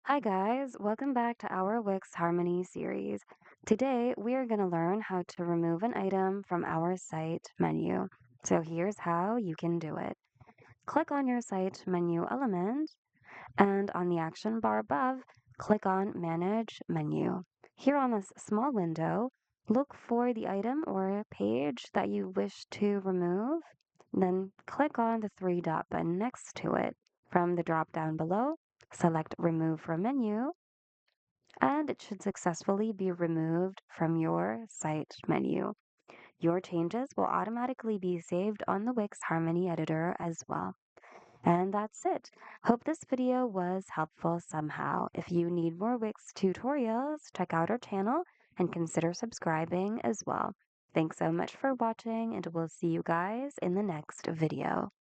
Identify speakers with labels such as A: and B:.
A: Hi guys, welcome back to our Wix Harmony series. Today we are going to learn how to remove an item from our site menu. So here's how you can do it. Click on your site menu element and on the action bar above, click on Manage Menu. Here on this small window, look for the item or page that you wish to remove. Then click on the three dot button next to it. From the drop down below, select Remove from Menu and it should successfully be removed from your site menu. Your changes will automatically be saved on the Wix Harmony editor as well. And that's it. Hope this video was helpful somehow. If you need more Wix tutorials, check out our channel and consider subscribing as well. Thanks so much for watching, and we'll see you guys in the next video.